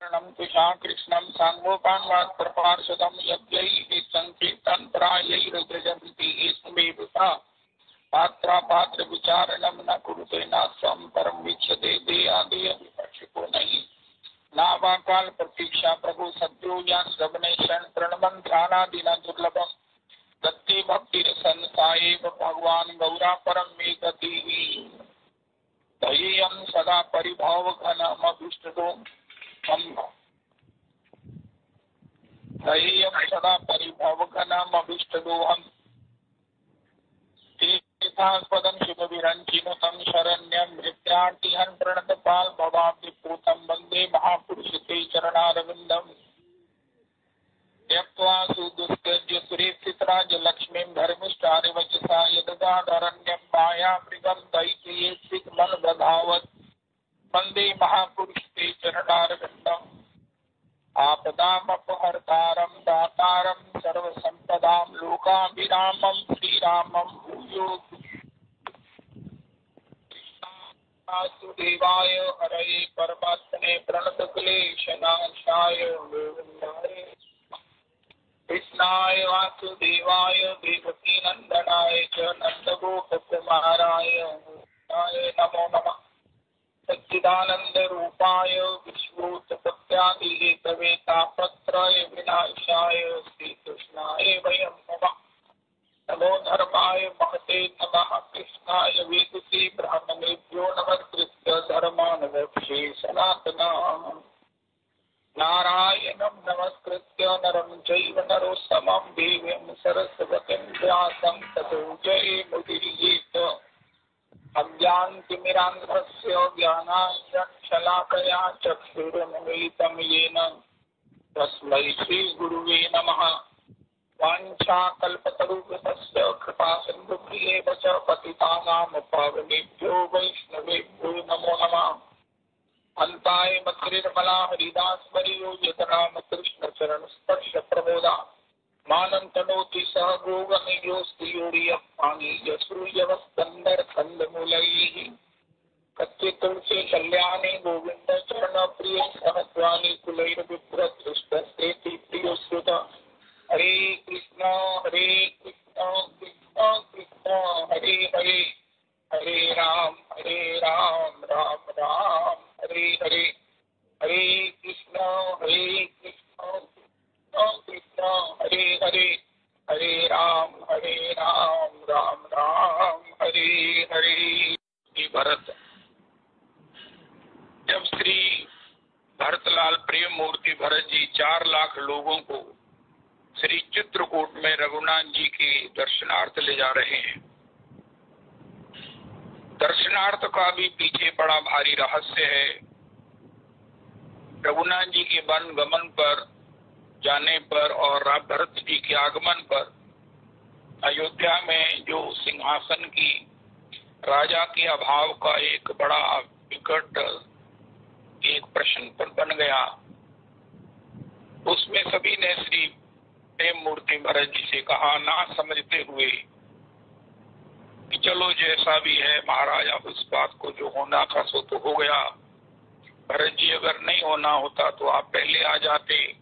तुषा कृष्णं सांगोपान्वात्प्रपार्षदं यद्यैः संकीर्तनप्रायैर्जयन्ति स्मेवता पात्रविचारणं न कुरुते नास्तं परं वीक्षते देयादेयविपक्षिको नहि नावाकाल प्रतीक्षा प्रभु सद्यो या श्रवणे क्षण प्रणमं ध्यानादिना दुर्लभम् दत्ते भक्तिरसन्सायैव भगवान् गौरा परं मे गतिः दयेयं सदा परिभावघनमभीष्टदोम् दयेयं सदा परिभावघनमभीष्टदोहम् तीर्थास्पदं शुभविरञ्चिनुतं शरण्यं नित्यार्तिहं प्रणतपाल भवाब्धिपूतं वन्दे महापुरुषते चरणारविन्दम् त्यक्त्वा सुदुस्त्यज्य सुरेक्षितराजलक्ष्मीं धर्मिष्ठारिवचसा यदगाधरण्यं मायामृगं दैत्येत्सिकमनदधावत् वन्दे महापुरुषते चरणारविन्दम् आपदामपहर्तारं दातारं सर्वसम्पदां लोकाभिरामं श्रीरामं भूयो वासुदेवाय हरये परमात्मने प्रणतक्लेशनाशाय गोविन्दाय कृष्णाय वासुदेवाय देवकीनन्दनाय च नन्दगोपकुमाराय नमो नमः सच्चिदानंद रूपाय विश्वोत्पत्त्यादिहेतवे तापत्रय विनाशाय श्रीकृष्णाय वयं नमः नमो धर्माय महते नमः कृष्णाय वेदसे ब्राह्मणेभ्यो नमस्कृत्य धर्मानवक्षे सनातनम् नारायणं नमस्कृत्य नरं चैव नरोत्तमं देवीं सरस्वतीं व्यासं ततो जयमुदीरयेत् अज्ञानतिमिरान्धस्य ज्ञानाञ्जनशलाकया चक्षुरुन्मीलितं येन तस्मै श्रीगुरुवे नमः वाञ्छाकल्पतरुभ्यश्च कृपासिन्धुभ्येव च पतितानां पावनेभ्यो वैष्णवेभ्यो नमो नमः अन्ताय मत्रिर्मला हरिदासवर्यो यतरामकृष्णचरणस्पर्शप्रबोधा मानन्तनोति सह गोगणयोऽस्ति योर्यपाणिजसूर्यवस्कन्दरकन्दमूलैः कच्चे तुलसी कल्याणी गोविन्दचरणप्रिय सहस्राणि कुलैर्बिभ्रदृष्टस्तेति प्रियोऽस्युत हरे कृष्ण कृष्ण कृष्ण हरे हरे हरे राम राम राम हरे हरे हरे कृष्ण कृष्ण हरे हरे हरे राम राम राम हरे हरे। भरत जब श्री भरतलाल प्रेम मूर्ति भरत जी 4 लाख लोगों को श्री चित्रकूट में रघुनाथ जी के दर्शनार्थ ले जा रहे हैं। दर्शनार्थ का भी पीछे बड़ा भारी रहस्य है। रघुनाथ जी के वन गमन पर जाने पर और भरत जी के आगमन पर अयोध्या में जो सिंहासन की राजा के अभाव का एक बड़ा विकट एक प्रश्न बन गया। उसमें सभी ने श्री प्रेम मूर्ति भरत जी से कहा, ना समझते हुए कि चलो जैसा भी है महाराज, अब इस बात को जो होना था सो तो हो गया। भरत जी अगर नहीं होना होता तो आप पहले आ जाते,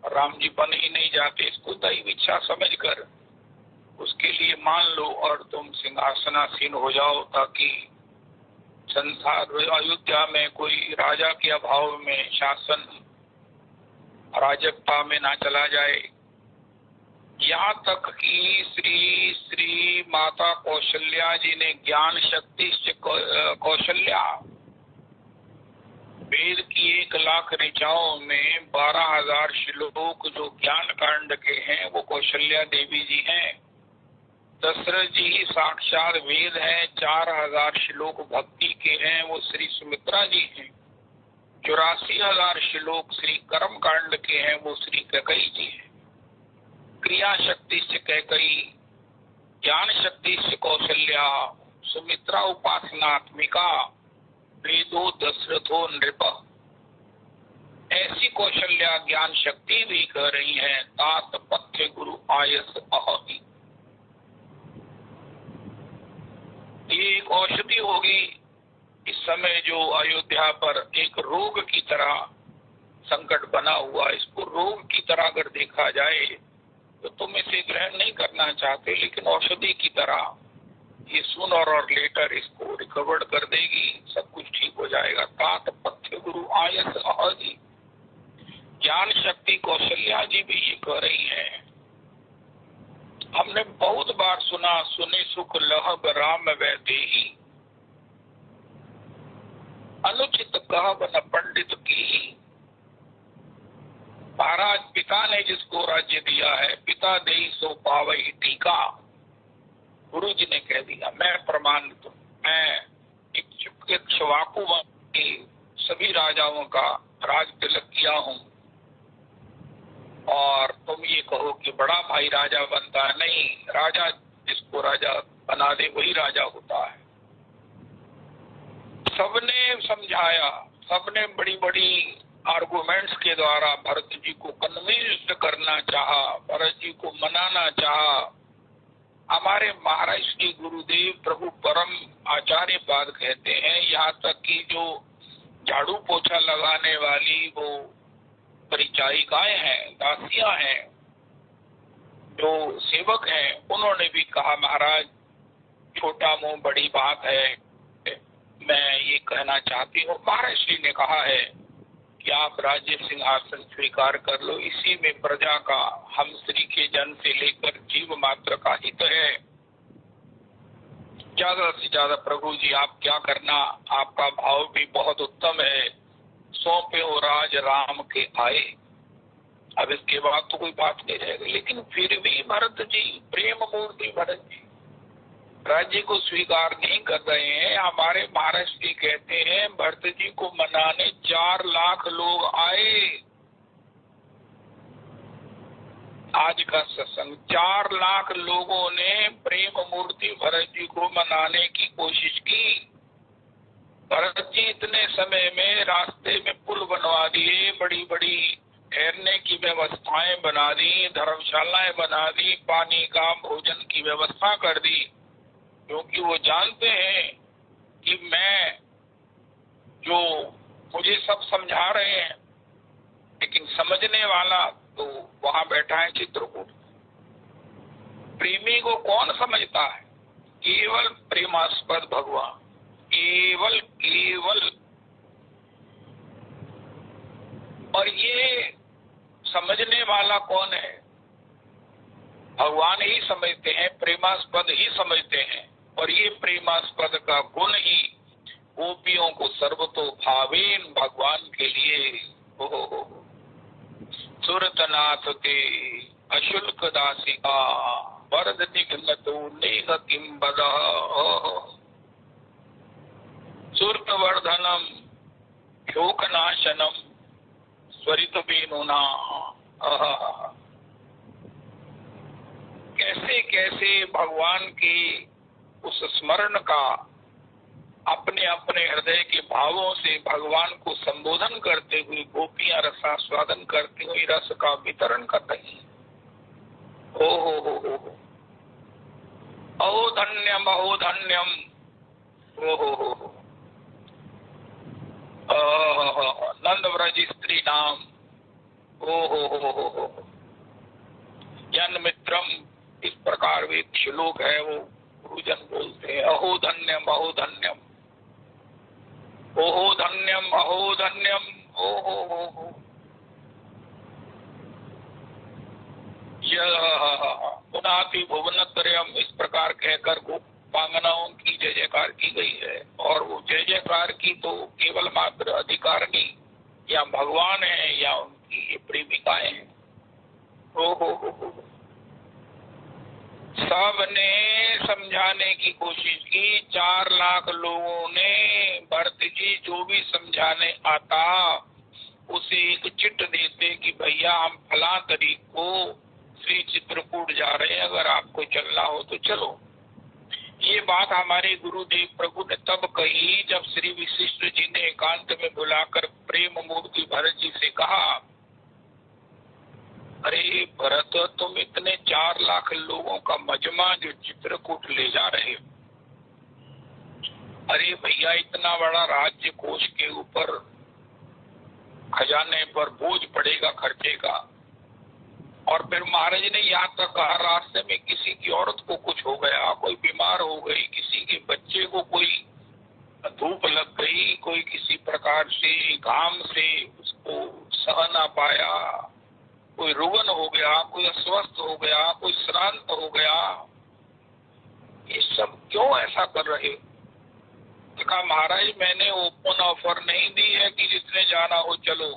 राम जी बन ही नहीं जाते। इसको दैव इच्छा समझकर उसके लिए मान लो और तुम सिंहासनासीन हो जाओ, ताकि संसार अयोध्या में कोई राजा के अभाव में शासन अराजकता में ना चला जाए। यहाँ तक कि श्री माता कौशल्या जी ने ज्ञान शक्ति से कौशल्या वेद की 1 लाख ऋचाओं में 12,000 श्लोक जो ज्ञान कांड के हैं वो कौशल्या देवी जी हैं। दशरथ जी ही साक्षात वेद है। 4,000 श्लोक भक्ति के हैं, वो श्री सुमित्रा जी हैं। 84,000 श्लोक श्री कर्म कांड के हैं, वो श्री कैकेयी जी हैं। क्रिया शक्ति से कैकेयी, ज्ञान शक्ति से कौशल्या, सुमित्रा उपासनात्मिका, वेदो दशरथो नृप। ऐसी कौशल्या ज्ञान शक्ति भी कह रही है, तात पथ्य गुरु आयस अहि। ये एक औषधि होगी इस समय जो अयोध्या पर एक रोग की तरह संकट बना हुआ, इसको रोग की तरह अगर देखा जाए तो तुम इसे ग्रहण नहीं करना चाहते, लेकिन औषधि की तरह ये सूनर और लेटर इसको रिकवर्ड कर देगी, सब कुछ ठीक हो जाएगा। तात पथ्य गुरु आयस अहजी, ज्ञान शक्ति कौशल्या जी भी ये कह रही है। हमने बहुत बार सुना, सुने सुख लहब राम वैदेही, अनुचित कहब न पंडित की। महाराज पिता ने जिसको राज्य दिया है, पिता देई सो पावई टीका, गुरु जी ने कह दिया। मैं प्रमाण दूं, मैं इक्ष्वाकु के सभी राजाओं का राज तिलक किया हूं, और तुम ये कहो कि बड़ा भाई राजा बनता है। नहीं, राजा जिसको राजा बना दे वही राजा होता है। सबने समझाया, सबने बड़ी बड़ी आर्गुमेंट्स के द्वारा भरत जी को कन्विंस करना चाहा, भरत जी को मनाना चाहा। हमारे महाराज श्री गुरुदेव प्रभु परम आचार्य पाद कहते हैं, यहाँ तक कि जो झाड़ू पोछा लगाने वाली वो परिचारिकाएं हैं, दासियां हैं, जो सेवक हैं, उन्होंने भी कहा महाराज छोटा मुंह बड़ी बात है, मैं ये कहना चाहती हूँ। महाराज श्री ने कहा है कि आप राज्य सिंहासन स्वीकार कर लो, इसी में प्रजा का, हम श्री के जन से लेकर जीव मात्र का हित है। ज्यादा से ज्यादा प्रभु जी आप क्या करना, आपका भाव भी बहुत उत्तम है, सौंपे हो राज राम के आए। अब इसके बाद तो कोई बात नहीं रहेगी, लेकिन फिर भी भरत जी, प्रेम मूर्ति भरत जी राज्य को स्वीकार नहीं कर रहे हैं। हमारे महाराज जी कहते हैं भरत जी को मनाने 4 लाख लोग आए। आज का सत्संग 4 लाख लोगों ने प्रेम मूर्ति भरत जी को मनाने की कोशिश की। भरत जी इतने समय में रास्ते में पुल बनवा दिए, बड़ी बड़ी ठहरने की व्यवस्थाएं बना दी, धर्मशालाएं बना दी, पानी का, भोजन की व्यवस्था कर दी, क्योंकि वो जानते हैं कि मैं, जो मुझे सब समझा रहे हैं, लेकिन समझने वाला तो वहां बैठा है चित्रकूट। प्रेमी को कौन समझता है? केवल प्रेमास्पद भगवान, केवल केवल। और ये समझने वाला कौन है? भगवान ही समझते हैं, प्रेमास्पद ही समझते हैं। और ये प्रेमास्पद का गुण ही गोपियों को सर्वतो भावेन भगवान के लिए हो। सुरतनाथ के अशुल्क दासिका वरद निघ्नतो नेह किम बदः, सुरत वर्धनम शोकनाशनम स्वरित बेनुना। कैसे कैसे भगवान की उस स्मरण का अपने अपने हृदय के भावों से भगवान को संबोधन करते हुए गोपियां रसास्वादन करती हुई रस का वितरण कर रही है। हो अहो धन्यम, अहो धन्यम, हो नंद व्रज स्त्री नाम, हो जन मित्रम, इस प्रकार वे श्लोक है, वो गुरुजन बोलते हैं। अहो धन्यम, अहो धन्यम, ओहो धन्यम, अहो धन्यम, हो। पुनाति भुवनत्रयम, इस प्रकार कहकर गोपांगनाओं की जय जयकार की गई है। और वो जय जयकार की तो केवल मात्र अधिकारिणी या भगवान है या उनकी प्रेमिकाएं हैं। हो। सबने समझाने की कोशिश की, 4 लाख लोगों ने भरत जी जो भी समझाने आता उसे एक चिट देते कि भैया हम फला तारीख को श्री चित्रकूट जा रहे हैं, अगर आपको चलना हो तो चलो। ये बात हमारे गुरुदेव प्रभु ने तब कही जब श्री वशिष्ठ जी ने एकांत में बुलाकर प्रेम मूर्ति भरत जी से कहा, अरे भरत, तुम इतने 4 लाख लोगों का मजमा जो चित्रकूट ले जा रहे हो, अरे भैया इतना बड़ा राज्य कोष के ऊपर खजाने पर बोझ पड़ेगा खर्चे का। और फिर महाराज ने यहाँ तक कहा, रास्ते में किसी की औरत को कुछ हो गया, कोई बीमार हो गई, किसी के बच्चे को कोई धूप लग गई, कोई किसी प्रकार से घाम से उसको सह ना पाया, कोई रुग्ण हो गया, कोई अस्वस्थ हो गया, कोई श्रांत हो गया, ये सब क्यों ऐसा कर रहे? तो कहा महाराज मैंने ओपन ऑफर नहीं दी है कि जिसने जाना हो चलो।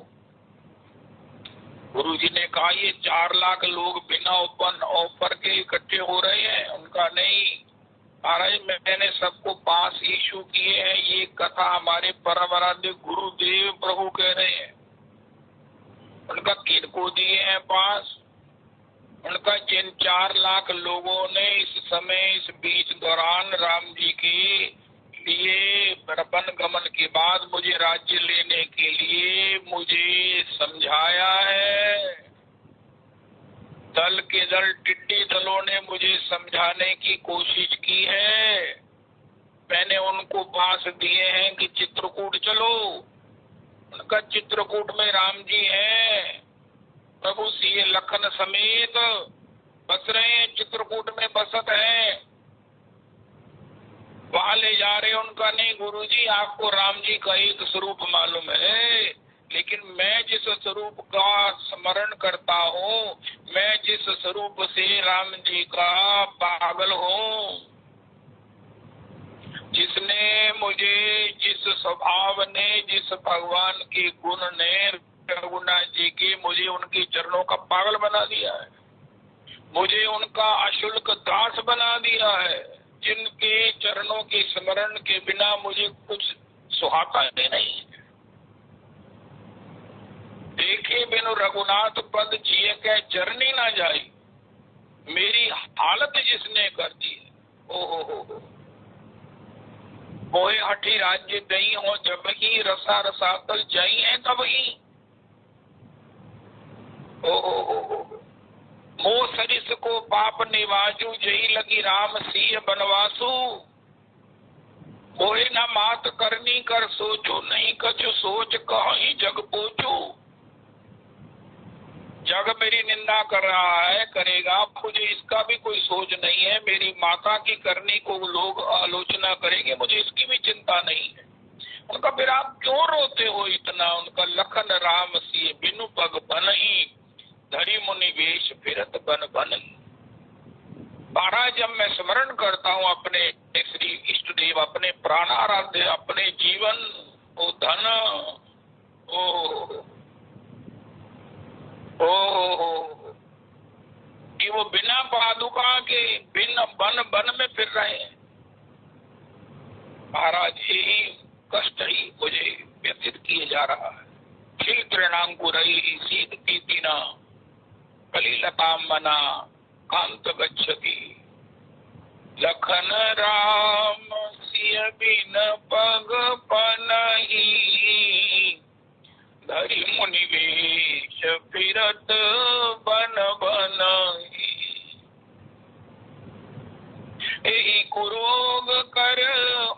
गुरुजी ने कहा ये 4 लाख लोग बिना ओपन ऑफर के इकट्ठे हो रहे हैं। उनका नहीं महाराज, मैंने सबको पास इशू किए हैं। ये कथा हमारे परम आराध्य गुरुदेव प्रभु कह रहे हैं। उनका किनको दिए हैं पास? उनका जिन 4 लाख लोगों ने इस समय इस बीच दौरान राम जी के लिए वन गमन के बाद मुझे राज्य लेने के लिए मुझे समझाया है, दल के दल टिड्डी दलों ने मुझे समझाने की कोशिश की है। मैंने उनको पास दिए हैं कि चित्रकूट चलो। उनका चित्रकूट में राम जी हैं, प्रभु सिए लखन समेत बस रहे हैं, चित्रकूट में बसत हैं, वहां ले जा रहे। उनका नहीं गुरुजी, आपको राम जी का एक स्वरूप मालूम है, लेकिन मैं जिस स्वरूप का स्मरण करता हूँ, मैं जिस स्वरूप से राम जी का पागल हूँ, जिसने मुझे, जिस स्वभाव ने, जिस भगवान के गुण ने, रघुनाथ जी के, मुझे उनके चरणों का पागल बना दिया है, मुझे उनका अशुल्क दास बना दिया है, जिनके चरणों के स्मरण के बिना मुझे कुछ सुहाता ही नहीं। देखे बिनु रघुनाथ पद जिए के चरनी ना जाई, मेरी हालत जिसने कर दी है। ओ मोहे हठी राज्य दई हो जब ही, रसा रसातल जाई है तब ही। ओ मोह सरिस को पाप निवाजू, जही लगी राम सिय बनवासु। मोहे न मात करनी कर सोचो, नहीं कछु सोच कहीं जग पोचू। जग मेरी निंदा कर रहा है, करेगा, मुझे इसका भी कोई सोच नहीं है। मेरी माता की करनी को लोग आलोचना करेंगे, मुझे इसकी भी चिंता नहीं है। उनका फिर आप क्यों रोते हो इतना? उनका लखन राम सिय बिनु पग बनहि, धरी मुनि वेश फिरत बन बन। महाराज जब मैं स्मरण करता हूँ अपने श्री इष्ट देव, अपने प्राणाराध्य, अपने जीवन ओ धन, कि वो बिना पादुका के बिन बन बन में फिर रहे हैं। महाराज यही कष्ट ही मुझे व्यतीत किए जा रहा है। खिल तृणांकुरई शीत पीतिना, कलिलताम मना कांत गच्छति। लखन राम सिय बिन पग पनहि, धरि मुनि वेश फिरत बन बनहि। एहि कुरोग कर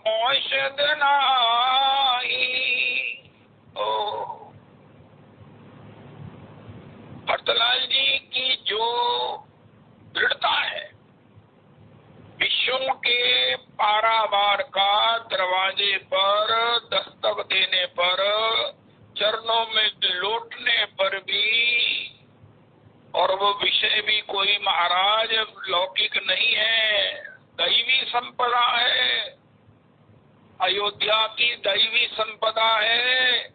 औषध नाहि। भरतलाल जी की जो दृढ़ता है, विश्वों के पारावार का दरवाजे पर दस्तक देने पर, चरणों में लौटने पर भी, और वो विषय भी कोई महाराज लौकिक नहीं है, दैवी संपदा है, अयोध्या की दैवी संपदा है।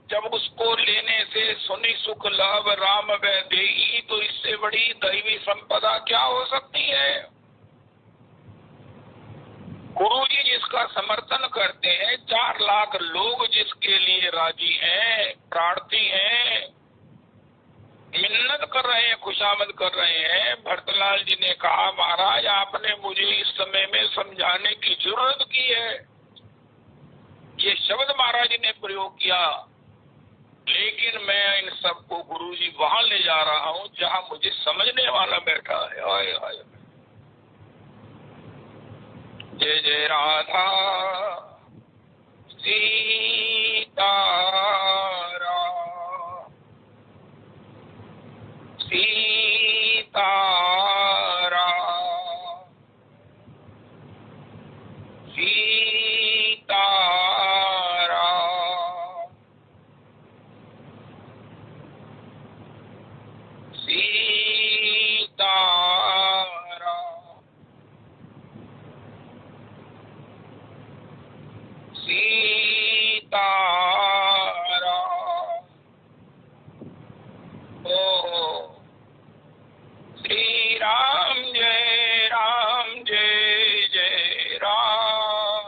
जब उसको लेने से सुनि सुख लाभ राम वै देई, तो इससे बड़ी दैवी संपदा क्या हो सकती है? गुरु जी जिसका समर्थन करते हैं, 4 लाख लोग जिसके लिए राजी हैं, प्रार्थी हैं, मिन्नत कर रहे हैं, खुशामद कर रहे हैं। भरतलाल जी ने कहा महाराज आपने मुझे इस समय में समझाने की जरूरत की है। ये शब्द महाराज ने प्रयोग किया, लेकिन मैं इन सबको गुरुजी वहां ले जा रहा हूं जहां मुझे समझने वाला बैठा है। आए आए जय जय राधा सीता राम। सीताराम सीताराम सीताराम सीताराम। ओ श्री राम जय जय राम।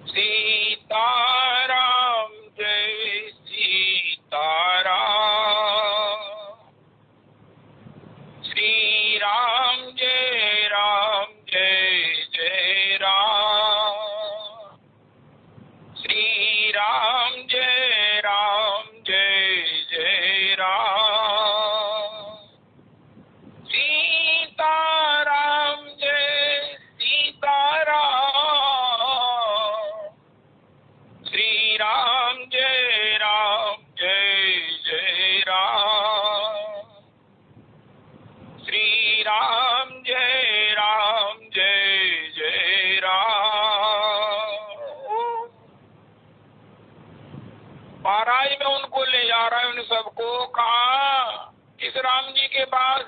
सीताराम जय सीताराम। श्री राम जय जय राम। श्री राम जय जय राम। सीताराम जय सीताराम। श्री राम जय जय राम। श्री राम जय जय राम। महाराज में उनको ले जा रहा है, उन सबको कहा इस राम जी के पास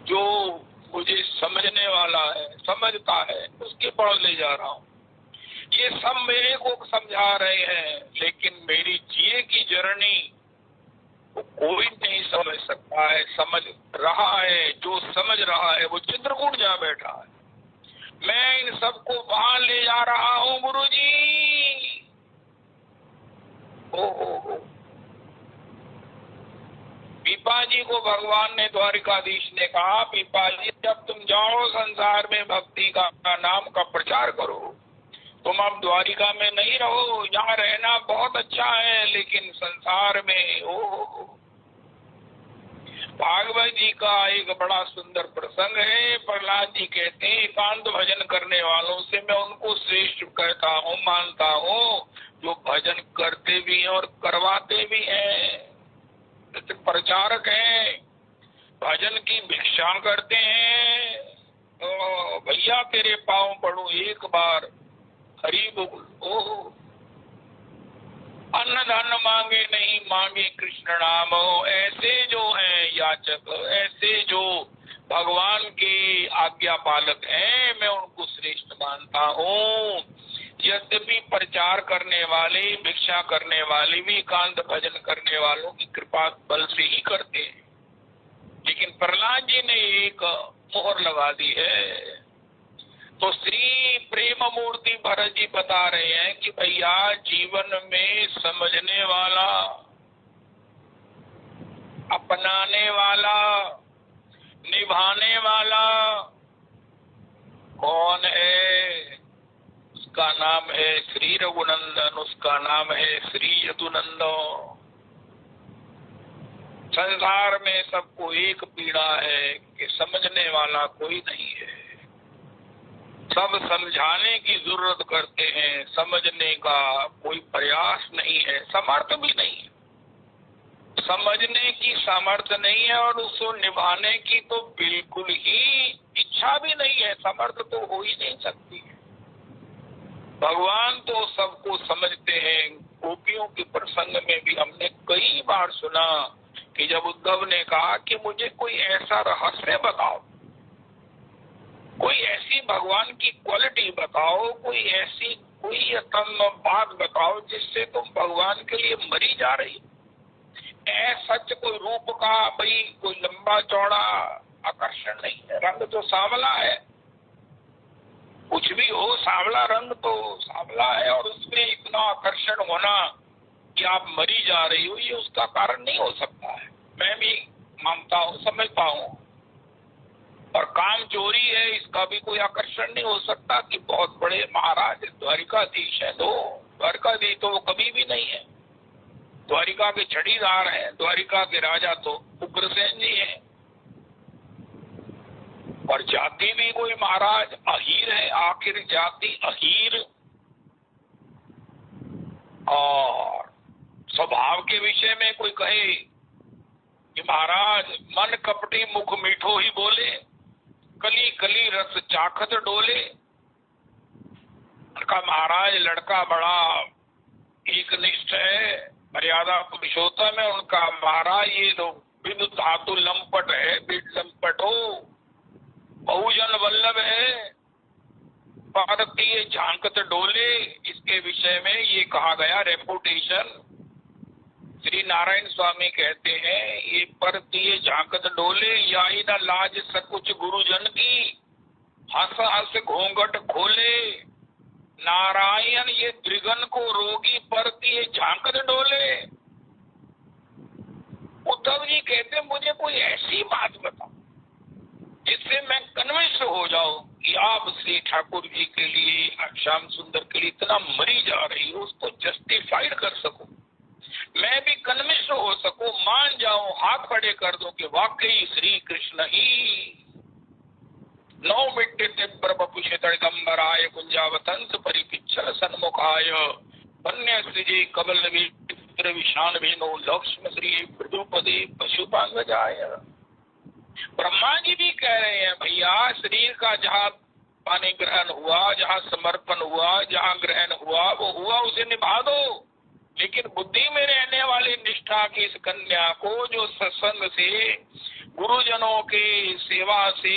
जो मुझे समझने वाला है, समझता है, उसके पास ले जा रहा हूँ। ये सब मेरे को समझा रहे हैं, लेकिन मेरी जिए की जर्नी वो कोई नहीं समझ सकता है। समझ रहा है, जो समझ रहा है वो चित्रकूट जा बैठा है। मैं इन सबको वहां ले जा रहा हूँ गुरुजी। ओ पीपा जी को भगवान ने, द्वारिकाधीश ने कहा, पीपा जी जब तुम जाओ संसार में भक्ति का नाम का प्रचार करो, तुम अब द्वारिका में नहीं रहो। यहाँ रहना बहुत अच्छा है, लेकिन संसार में भागवत जी का एक बड़ा सुंदर प्रसंग है। प्रहलाद जी कहते हैं एकांत भजन करने वालों से मैं उनको श्रेष्ठ कहता हूँ, मानता हूँ, जो भजन करते भी हैं और करवाते भी हैं। प्रचारक हैं, भजन की भिक्षा करते हैं। भैया तेरे पाँव पड़ू एक बार, हरि बोल। ओ अन्न धन मांगे नहीं, मांगे कृष्ण नाम। ऐसे जो हैं याचक, ऐसे जो भगवान के आज्ञा पालक हैं, मैं उनको श्रेष्ठ मानता हूँ। यद्यपि प्रचार करने वाले, भिक्षा करने वाले भी एकांत भजन करने वालों की कृपा बल से ही करते हैं, लेकिन प्रहलाद जी ने एक मोहर लगा दी है। तो श्री प्रेम मूर्ति भरत जी बता रहे हैं कि भैया जीवन में समझने वाला, अपनाने वाला, निभाने वाला कौन है? उसका नाम है श्री रघुनंदन, उसका नाम है श्री यदुनंदन। संसार में सबको एक पीड़ा है कि समझने वाला कोई नहीं है। सब समझाने की जरूरत करते हैं, समझने का कोई प्रयास नहीं है, समर्थ भी नहीं है। समझने की सामर्थ्य नहीं है और उसको निभाने की तो बिल्कुल ही इच्छा भी नहीं है। समर्थ तो हो ही नहीं सकती है। भगवान तो सबको समझते हैं। गोपियों के प्रसंग में भी हमने कई बार सुना कि जब उद्धव ने कहा कि मुझे कोई ऐसा रहस्य बताओ, कोई ऐसी भगवान की क्वालिटी बताओ, कोई ऐसी कोई अतम बात बताओ जिससे तुम भगवान के लिए मरी जा रही। सच कोई रूप का भाई कोई लंबा चौड़ा आकर्षण नहीं है। रंग तो सांवला है, कुछ भी हो, सांवला रंग तो सांवला है, और उसमें इतना आकर्षण होना कि आप मरी जा रही हो, ये उसका कारण नहीं हो सकता है। मैं भी मानता हूँ, समझता हूँ। और काम चोरी है, इसका भी कोई आकर्षण नहीं हो सकता कि बहुत बड़े महाराज द्वारिकाधीश है। तो द्वारिकाधीश तो वो कभी भी नहीं है। द्वारिका के छड़ीदार हैं, द्वारिका के राजा तो उग्रसेन जी हैं। और जाति भी कोई महाराज अहीर है, आखिर जाति अहीर और स्वभाव के विषय में कोई कहे कि महाराज मन कपटी मुख मीठो ही बोले, कली कली रस चाखत डोले। का महाराज लड़का बड़ा एकनिष्ठ है, मर्यादा पुरुषोत्तम है उनका। महाराज ये तो विदु धातु लंपट है, बिड लंपट हो, बहुजन वल्लभ है, पारतीय झांकत डोले। इसके विषय में ये कहा गया रेपुटेशन। श्री नारायण स्वामी कहते हैं ये परतीय झांकत डोले, याई न लाज सकुच गुरुजन की, हंस हंस घूंघट खोले। नारायण ये त्रिगन को रोगी परतीय झांकत डोले। उद्धव जी कहते मुझे कोई ऐसी बात बताओ जिससे मैं कन्विंस हो जाऊं कि आप श्री ठाकुर जी के लिए, श्याम सुंदर के लिए इतना मरी जा रही हो, उसको जस्टिफाइड कर सकूं, मैं भी कन्विंस हो सकूं, मान जाऊं, हाथ खड़े कर दूं कि वाकई श्री कृष्ण ही। नौ मिट्टे तीव्र बपुषे तड़गंबराय कुंजावतंस परिपिच्छल सन्मुखाय, वन्य सृजे कबल विचित्र विशान भेनो, लक्ष्म श्री मृदुपदे पशुपांग जाय। ब्रह्मा जी भी कह रहे हैं भैया शरीर का जहाँ पानी ग्रहण हुआ, जहाँ समर्पण हुआ, जहाँ ग्रहण हुआ वो हुआ, उसे निभा दो, लेकिन बुद्धि में रहने वाली निष्ठा की इस कन्या को जो सत्संग से, गुरुजनों के सेवा से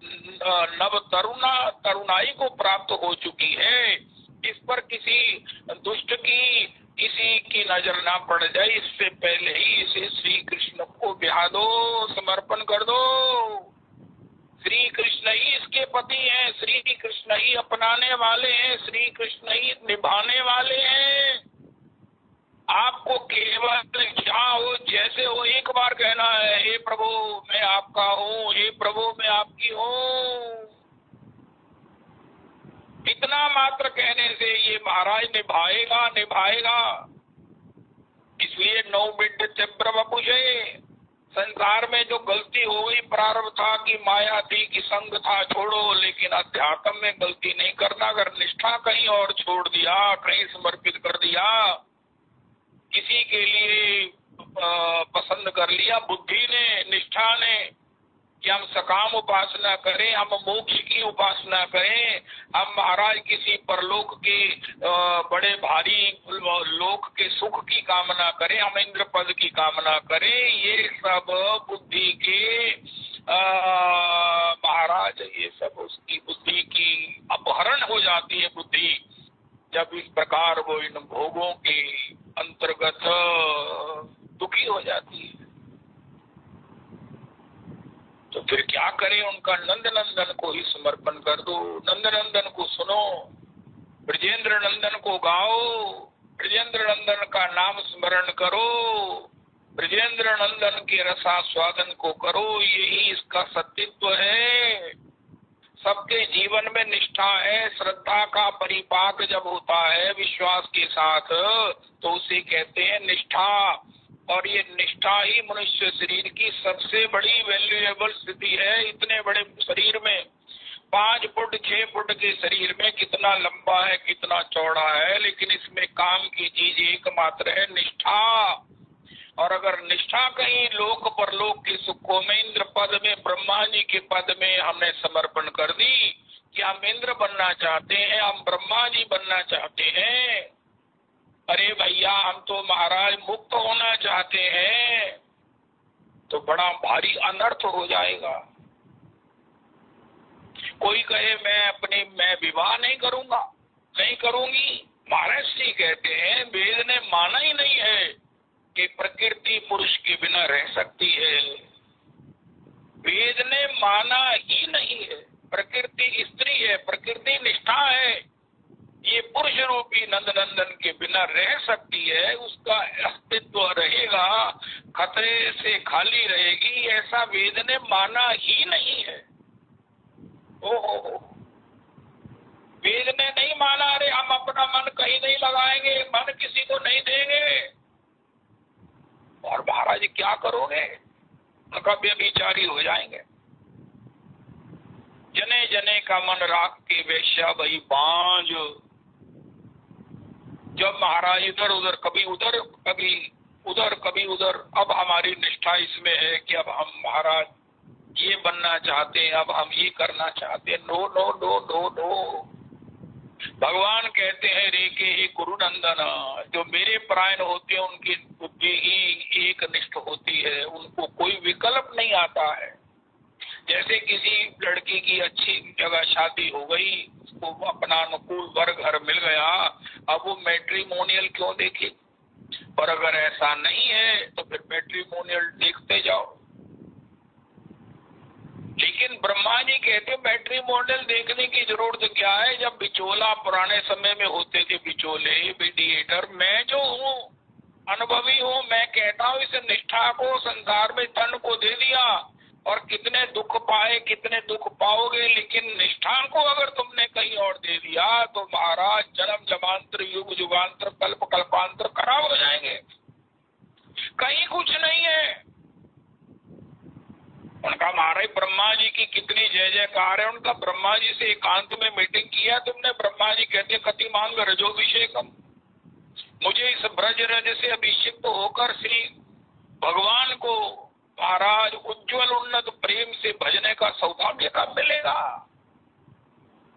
नव तरुणाई को प्राप्त हो चुकी है, इस पर किसी दुष्ट की, किसी की नजर ना पड़ जाए, इससे पहले ही इसे श्री कृष्ण को ब्याह दो, समर्पण कर दो। श्री कृष्ण ही इसके पति हैं, श्री कृष्ण ही अपनाने वाले हैं, श्री कृष्ण ही निभाने वाले हैं। आपको केवल क्या हो, जैसे हो, एक बार कहना है हे प्रभु मैं आपका हूँ, हे प्रभु मैं आपकी हूँ। इतना मात्र कहने से ये महाराज निभाएगा निभाएगा। इसलिए 9 बिंद तीव्र वपुषे, संसार में जो गलती हो गई, प्रारब्ध था कि माया थी कि संग था, छोड़ो, लेकिन अध्यात्म में गलती नहीं करना। अगर निष्ठा कहीं और छोड़ दिया, कहीं समर्पित कर दिया, किसी के लिए पसंद कर लिया बुद्धि ने, निष्ठा ने, कि हम सकाम उपासना करें, हम मोक्ष की उपासना करें, हम महाराज किसी परलोक के बड़े भारी लोक के सुख की कामना करें, हम इंद्र पद की कामना करें, ये सब बुद्धि के महाराज, ये सब उसकी बुद्धि की अपहरण हो जाती है बुद्धि, जब इस प्रकार वो इन भोगों के अंतर्गत दुखी हो जाती है। तो फिर क्या करें, उनका नंद नंदन को ही समर्पण कर दो। नंद नंदन को सुनो, ब्रजेंद्र नंदन को गाओ, ब्रजेंद्र नंदन का नाम स्मरण करो, ब्रजेंद्र नंदन के रसास्वादन को करो, यही इसका सत्यत्व है। सबके जीवन में निष्ठा है, श्रद्धा का परिपाक जब होता है विश्वास के साथ, तो उसे कहते हैं निष्ठा। और ये निष्ठा ही मनुष्य शरीर की सबसे बड़ी वैल्यूएबल स्थिति है। इतने बड़े शरीर में, 5 फुट 6 फुट के शरीर में कितना लंबा है, कितना चौड़ा है, लेकिन इसमें काम की चीज एकमात्र है, निष्ठा। और अगर निष्ठा कहीं लोक परलोक के सुखों में, इंद्र पद में, ब्रह्मा जी के पद में हमने समर्पण कर दी कि हम इंद्र बनना चाहते हैं, हम ब्रह्मा जी बनना चाहते हैं, अरे भैया हम तो महाराज मुक्त होना चाहते हैं, तो बड़ा भारी अनर्थ हो जाएगा। कोई कहे मैं विवाह नहीं करूंगा, नहीं करूंगी, महाराज श्री कहते हैं वेद ने माना ही नहीं है कि प्रकृति पुरुष के बिना रह सकती है। वेद ने माना ही नहीं है, प्रकृति स्त्री है, प्रकृति निष्ठा है, ये पुरुष रूपी नंदनंदन के बिना रह सकती है, उसका अस्तित्व रहेगा, खतरे से खाली रहेगी, ऐसा वेद ने माना ही नहीं है। ओहो, वेद ने नहीं माना, अरे हम अपना मन कहीं नहीं लगाएंगे, मन किसी को नहीं देंगे, और महाराज क्या करोगे, कभी व्यभिचारी हो जाएंगे। जने जने का मन राख के वेश्या वही बांझ। जब महाराज इधर उधर, कभी उधर कभी उधर कभी उधर। अब हमारी निष्ठा इसमें है कि अब हम महाराज ये बनना चाहते हैं, अब हम ये करना चाहते हैं। No no no no no. भगवान कहते हैं रेके ही गुरुनंदन, जो मेरे परायण होते हैं उनकी बुद्धि ही एक निष्ठ होती है, उनको कोई विकल्प नहीं आता है। जैसे किसी लड़की की अच्छी जगह शादी हो गई, उसको अपना अनुकूल वर घर मिल गया, अब वो मैट्रिमोनियल क्यों देखे? पर अगर ऐसा नहीं है तो फिर मैट्रिमोनियल देखते जाओ। लेकिन ब्रह्मा जी कहते मैट्रिमोनियल देखने की जरूरत क्या है, जब बिचौला पुराने समय में होते थे, बिचौले मीडिएटर, मैं जो हूँ अनुभवी हूँ, मैं कहता हूँ इस निष्ठा को संसार में तन को दे दिया और कितने दुख पाए, कितने दुख पाओगे। लेकिन निष्ठा को अगर तुमने कहीं और दे दिया तो महाराज जन्म जमांतर युग युगांतर कल्प कल्पांतर खराब हो जाएंगे। कहीं कुछ नहीं है। उनका महाराज ब्रह्मा जी की कितनी जय जयकार है। उनका ब्रह्मा जी से एकांत में मीटिंग किया तुमने। ब्रह्मा जी कहते कति मांग रजोभिषेकम, मुझे इस ब्रज रज से अभिषिक्त होकर श्री भगवान को महाराज उज्जवल उन्नत प्रेम से भजने का सौभाग्य कब मिलेगा?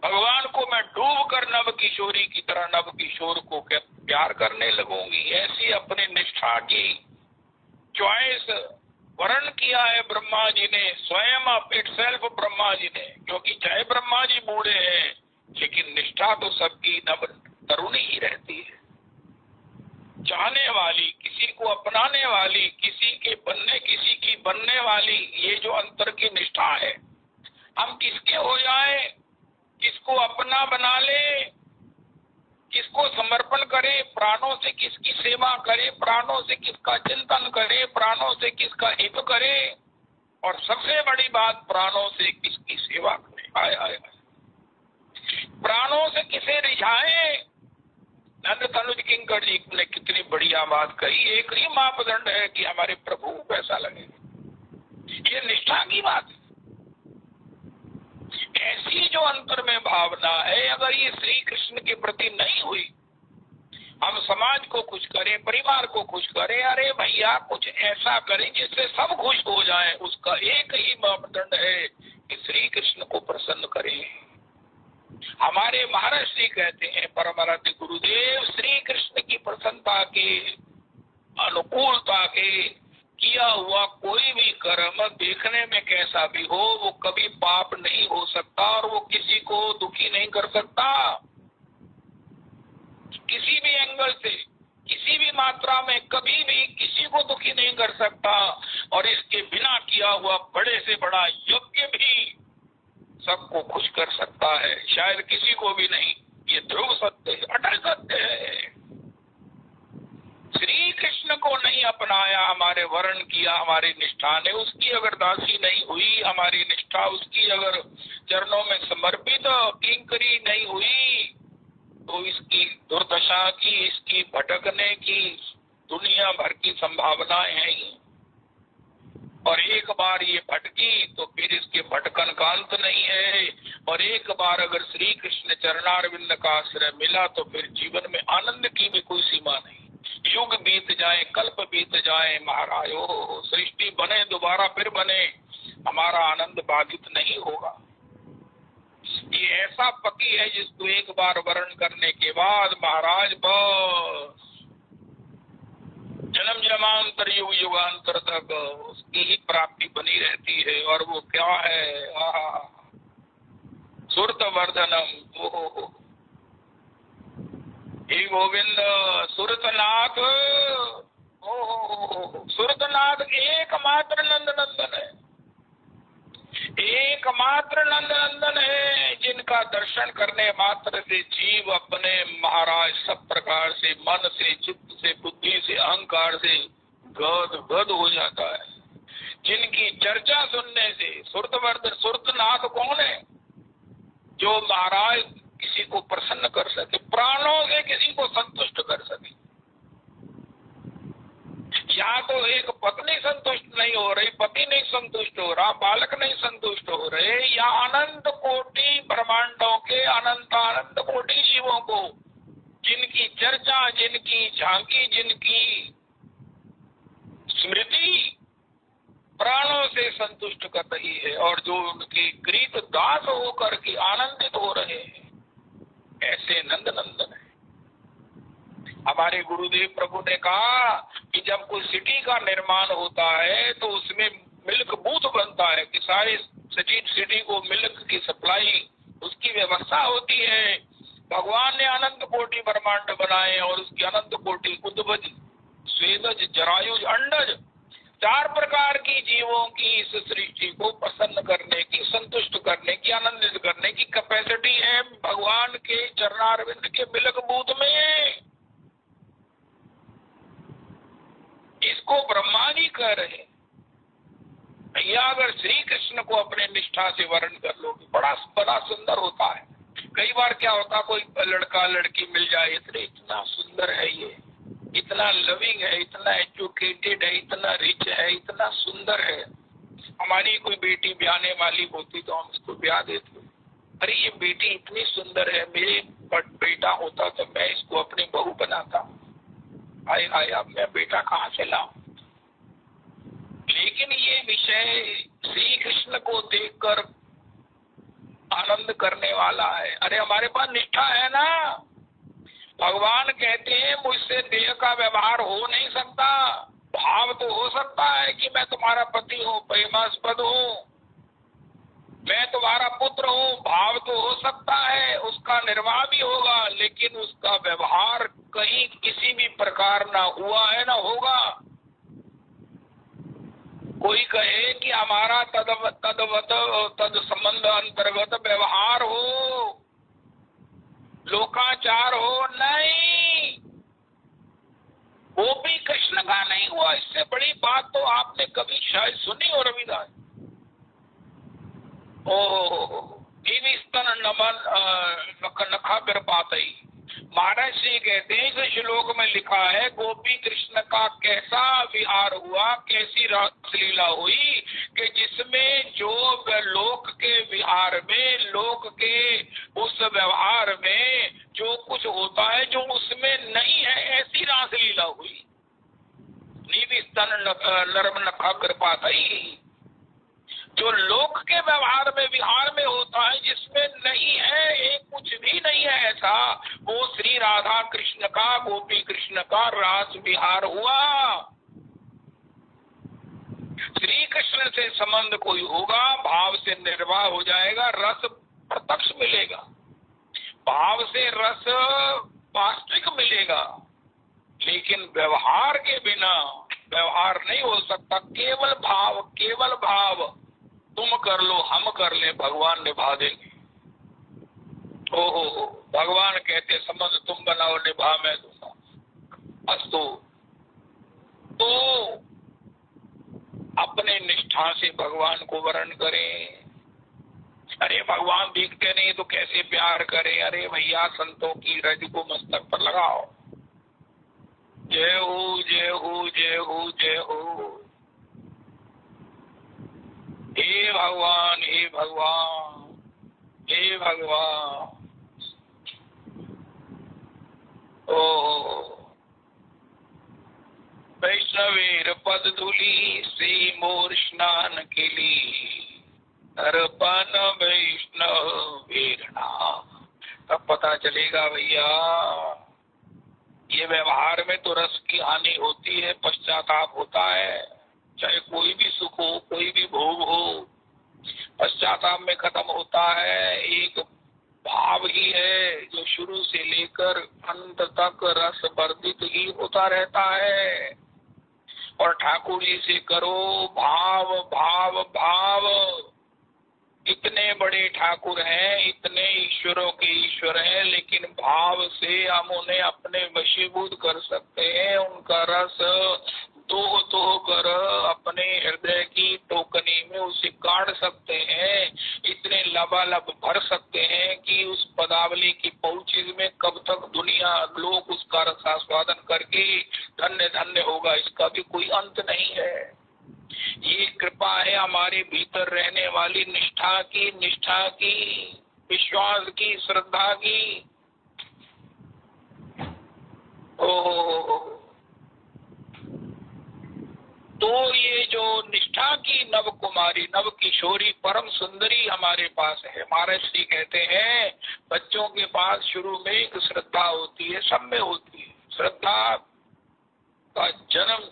भगवान को मैं डूब कर नव किशोरी की तरह नव किशोर को प्यार करने लगूंगी। ऐसी अपनी निष्ठा की चॉइस वर्ण किया है ब्रह्मा जी ने, स्वयं इटसेल्फ ब्रह्मा जी ने। क्योंकि चाहे ब्रह्मा जी बूढ़े हैं लेकिन निष्ठा तो सबकी नव तरुणी ही रहती है। चाहने वाली, किसी को अपनाने वाली, किसी की बनने वाली, ये जो अंतर की निष्ठा है। हम किसके हो जाए, किसको अपना बना ले, किसको समर्पण करे, प्राणों से किसकी सेवा करे, प्राणों से किसका चिंतन करे, प्राणों से किसका हित करे, और सबसे बड़ी बात प्राणों से किसकी सेवा करे। आए आए प्राणों से किसे रिझाए। नंद तनुज किंकर जी ने कितनी बढ़िया बात कही। एक ही मापदंड है कि हमारे प्रभु को कैसा लगे, ये निष्ठा की बात है। ऐसी जो अंतर में भावना है, अगर ये श्री कृष्ण के प्रति नहीं हुई, हम समाज को खुश करें, परिवार को खुश करें, अरे भैया कुछ ऐसा करें जिससे सब खुश हो जाएं, उसका एक ही मापदंड है कि श्री कृष्ण को प्रसन्न करें। हमारे महाराज श्री कहते हैं परमाराध्य गुरुदेव, श्री कृष्ण की प्रसन्नता के अनुकूलता के किया हुआ कोई भी कर्म देखने में कैसा भी हो वो कभी पाप नहीं हो सकता और वो किसी को दुखी नहीं कर सकता। किसी भी एंगल से, किसी भी मात्रा में कभी भी किसी को दुखी नहीं कर सकता। और इसके बिना किया हुआ बड़े से बड़ा यज्ञ भी सबको खुश कर सकता है, शायद किसी को भी नहीं। ये ध्रुव सत्य है, अटल सत्य है। श्री कृष्ण को नहीं अपनाया, हमारे वर्ण किया हमारी निष्ठा ने, उसकी अगर दासी नहीं हुई हमारी निष्ठा, उसकी अगर चरणों में समर्पित किंकरी नहीं हुई, तो इसकी दुर्दशा की, इसकी भटकने की दुनिया भर की संभावनाएं हैं। और एक बार ये भटकी तो फिर इसके भटकन का अंत नहीं है। और एक बार अगर श्री कृष्ण चरणारविंद का आश्रय मिला तो फिर जीवन में आनंद की भी कोई सीमा नहीं। युग बीत जाए, कल्प बीत जाए महाराज, सृष्टि बने दोबारा फिर बने, हमारा आनंद बाधित नहीं होगा। ये ऐसा पति है जिसको एक बार वर्ण करने के बाद महाराज बस जन्म जन्मांतर युग युगांतर तक उसकी ही प्राप्ति बनी रहती है। और वो क्या है, सुरत वर्धनम। ओहो हे गोविंद सुरतनाथ, ओहो सुरतनाथ एकमात्र नंद नंदन है, एकमात्र नंद नंदन है, जिनका दर्शन करने मात्र से जीव अपने महाराज सब प्रकार से, मन से, चित्त से, बुद्धि से, अहंकार से गद हो जाता है। जिनकी चर्चा सुनने से सुरतनाथ कौन है? जो महाराज किसी को प्रसन्न कर सके, प्राणों से किसी को संतुष्ट कर सके। या तो एक पत्नी संतुष्ट नहीं हो रही, पति नहीं संतुष्ट हो रहा, बालक नहीं संतुष्ट हो रहे, या अनंत कोटि ब्रह्मांडों के अनंत कोटि शिवों को, जिनकी चर्चा, जिनकी झांकी, जिनकी स्मृति प्राणों से संतुष्ट कर रही है और जो उनके कृत दास होकर के आनंदित हो रहे हैं, ऐसे नंद नंदन है। हमारे गुरुदेव प्रभु ने कहा कि जब कोई सिटी का निर्माण होता है तो उसमें मिल्क बूथ बनता है कि सारी सिटी को मिल्क की सप्लाई उसकी व्यवस्था होती है। भगवान ने अनंत कोटि ब्रह्मांड बनाए और उसकी अनंत कोटि उद्भज, स्वेदज, जरायुज, अंडज, 4 प्रकार की जीवों की इस सृष्टि को प्रसन्न करने की, संतुष्ट करने की, आनंदित करने की कैपेसिटी है भगवान के चरणारविंद के मिल्क बूथ में। इसको ब्रह्मा जी कह रहे। भैया अगर श्री कृष्ण को अपने निष्ठा से वर्ण कर लोगे, बड़ा बड़ा सुंदर होता है। कई बार क्या होता, कोई लड़का लड़की मिल जाए, इतना सुंदर है ये, इतना लविंग है, इतना एजुकेटेड है, इतना रिच है, इतना सुंदर है। हमारी कोई बेटी ब्याहने वाली होती तो हम उसको ब्याह देते। अरे ये बेटी इतनी सुंदर है, मेरे बेटा होता तो मैं इसको अपनी बहू बनाता। आए आए अब मैं बेटा कहाँ से लाऊं? लेकिन ये विषय श्री कृष्ण को देखकर आनंद करने वाला है। अरे हमारे पास निष्ठा है ना। भगवान कहते हैं मुझसे देह का व्यवहार हो नहीं सकता, भाव तो हो सकता है कि मैं तुम्हारा पति हूँ, प्रेमास्पद हूँ, मैं तुम्हारा पुत्र हूँ, भाव तो हो सकता है, उसका निर्वाह भी होगा, लेकिन उसका व्यवहार कहीं किसी भी प्रकार ना हुआ है ना होगा। कोई कहे कि हमारा तद संबंध अंतर्गत व्यवहार हो, लोकाचार हो, नहीं, वो भी कृष्ण का नहीं हुआ। इससे बड़ी बात तो आपने कभी शायद सुनी हो रविदास। देवी स्तन नमन नखा कर पाते। महाराज श्री कहते हैं इस श्लोक में लिखा है गोपी कृष्ण का कैसा विहार हुआ, कैसी रासलीला हुई कि जिसमें जो लोक के विहार में, लोक के उस व्यवहार में जो कुछ होता है जो उसमें नहीं है, ऐसी रासलीला हुई। नीविस्तन नरम नखा कृपा थई। जो लोक के व्यवहार में, विहार में होता है जिसमें नहीं है, एक कुछ भी नहीं है ऐसा, वो श्री राधा कृष्ण का, गोपी कृष्ण का रास विहार हुआ। श्री कृष्ण से संबंध कोई होगा, भाव से निर्वाह हो जाएगा, रस प्रत्यक्ष मिलेगा, भाव से रस वास्तविक मिलेगा, लेकिन व्यवहार के बिना व्यवहार नहीं हो सकता। केवल भाव, केवल भाव, तुम कर लो हम कर ले, भगवान निभा देंगे। ओहो, भगवान कहते संबंध तुम बनाओ, निभा मैं दूंगा। अस्तु, तो अपने निष्ठा से भगवान को वर्ण करें। अरे भगवान दिखते नहीं तो कैसे प्यार करें? अरे भैया संतों की रज को मस्तक पर लगाओ। जय हो, जय हो, जय हो, जय हो। हे भगवान, हे भगवान, हे भगवान। ओ वैष्णवेर पद धूली से मोर स्नान के लिए अर्पण वैष्णव वीरना। तब पता चलेगा भैया ये व्यवहार में तो रस की हानि होती है, पश्चाताप होता है। चाहे कोई भी सुख हो, कोई भी भोग हो, पश्चाताप में खत्म होता है। एक भाव ही है जो शुरू से लेकर अंत तक रस वर्धित ही होता रहता है। और ठाकुर जी से करो भाव भाव भाव। इतने बड़े ठाकुर हैं, इतने ईश्वरों के ईश्वर हैं, लेकिन भाव से हम उन्हें अपने वशीभूत कर सकते हैं। उनका रस दो कर अपने हृदय की टोकनी में उसे काट सकते हैं। इतने लबालब भर सकते हैं कि उस पदावली की पहुंची में कब तक दुनिया लोग उसका रसास्वादन करके धन्य धन्य होगा, इसका भी कोई अंत नहीं है। ये कृपा है हमारे भीतर रहने वाली निष्ठा की, विश्वास की, श्रद्धा की। ओ हमारी नव किशोरी परम सुंदरी हमारे पास है। महाराज श्री कहते हैं बच्चों के पास शुरू में एक श्रद्धा होती है, सब में होती है। श्रद्धा का जन्म,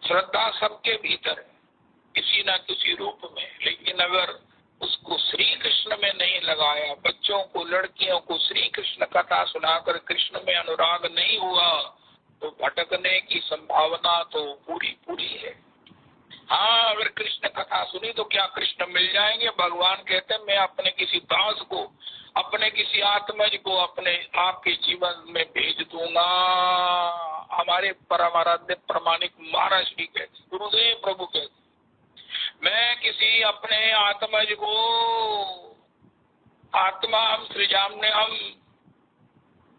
श्रद्धा सबके भीतर है किसी न किसी रूप में, लेकिन अगर उसको श्री कृष्ण में नहीं लगाया, बच्चों को, लड़कियों को श्री कृष्ण कथा सुनाकर कृष्ण में अनुराग नहीं हुआ, तो भटकने की संभावना तो पूरी पूरी है। हाँ, अगर कृष्ण कथा सुनी तो क्या कृष्ण मिल जाएंगे? भगवान कहते हैं मैं अपने किसी दास को, अपने किसी आत्मज को अपने आपके जीवन में भेज दूंगा। हमारे परमाराध्य प्रमाणिक महाराज भी कहते, गुरुदेव प्रभु कहते, मैं किसी अपने आत्मज को, आत्मा हम सृजाम्य हम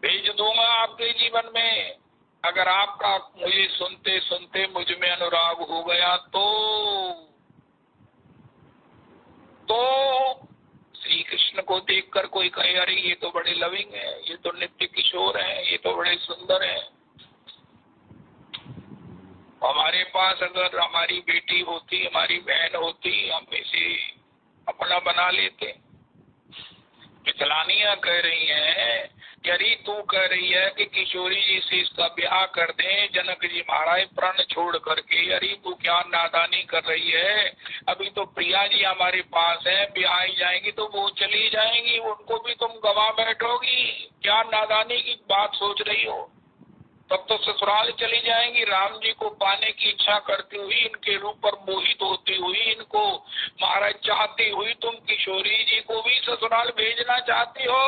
भेज दूंगा आपके जीवन में। अगर आपका मुझे सुनते सुनते मुझ में अनुराग हो गया तो श्री कृष्ण को देखकर कोई कहे अरे ये तो बड़े लविंग है, ये तो नित्य किशोर है, ये तो बड़े सुंदर है। हमारे पास अगर हमारी बेटी होती, हमारी बहन होती, हम इसे अपना बना लेते। मिथिलानियां कह रही हैं, यदि तू कह रही है कि किशोरी जी से इसका ब्याह कर दें, जनक जी महाराज प्रण छोड़ करके, अरे तू क्या नादानी कर रही है? अभी तो प्रिया जी हमारे पास है, ब्याह ही जाएंगी तो वो चली जाएंगी, उनको भी तुम गवा बैठोगी। क्या नादानी की बात सोच रही हो? तब तो ससुराल चली जाएंगी। राम जी को पाने की इच्छा करती हुई, इनके रूप पर मोहित होती हुई, इनको महाराज चाहती हुई, तुम किशोरी जी को भी ससुराल भेजना चाहती हो।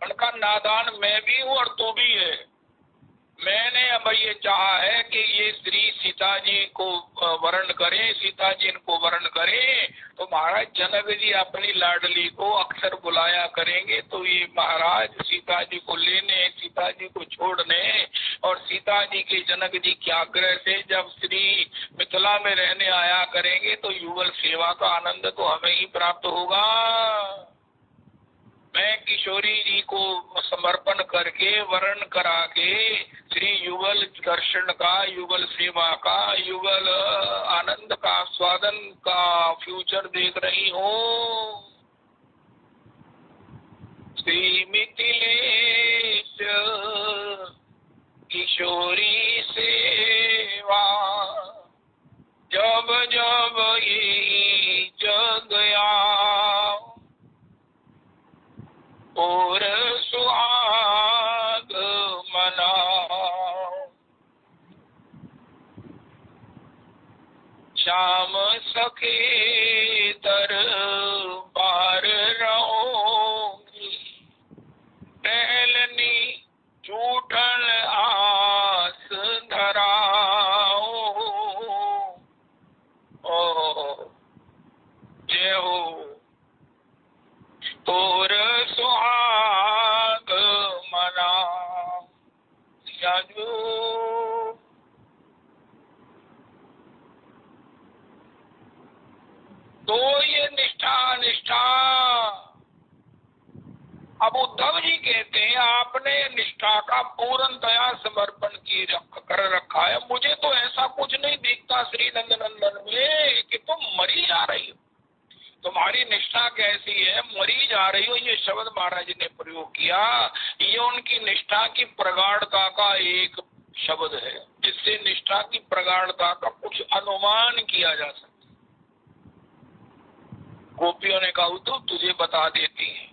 उनका नादान मैं भी हूँ और तू भी है। मैंने अब ये चाहा है कि ये श्री सीता जी को वर्ण करें, सीता जी इनको वर्ण करें, तो महाराज जनक जी अपनी लाडली को अक्सर बुलाया करेंगे, तो ये महाराज सीता जी को लेने, सीता जी को छोड़ने और सीता जी के जनक जी के आग्रह से जब श्री मिथिला में रहने आया करेंगे तो युगल सेवा का आनंद तो हमें ही प्राप्त होगा। मैं किशोरी जी को समर्पण करके वर्ण करा के श्री युगल दर्शन का, युगल सेवा का, युगल आनंद का, स्वादन का फ्यूचर देख रही हूँ। श्री मिथिलेश किशोरी सेवा, जब जब ये जग और सुहाग मनाओ, श्याम सखे दरबार रहोगी, टहलनी झूठन आस धराओ। ओ जय हो तोर सुहाग मना सियाजू। तो ये निष्ठा निष्ठा, अब उद्धव जी कहते हैं आपने निष्ठा का पूर्णतया समर्पण कर रखा है, मुझे तो ऐसा कुछ नहीं दिखता श्री नंदनंदन में कि तुम मरी जा रही हो। तुम्हारी निष्ठा कैसी है, मरी जा रही हो, ये शब्द महाराज ने प्रयोग किया। ये उनकी निष्ठा की प्रगाढ़ता का एक शब्द है, जिससे निष्ठा की प्रगाढ़ता का कुछ अनुमान किया जा सकता। गोपियों ने कहा तो तुझे बता देती है,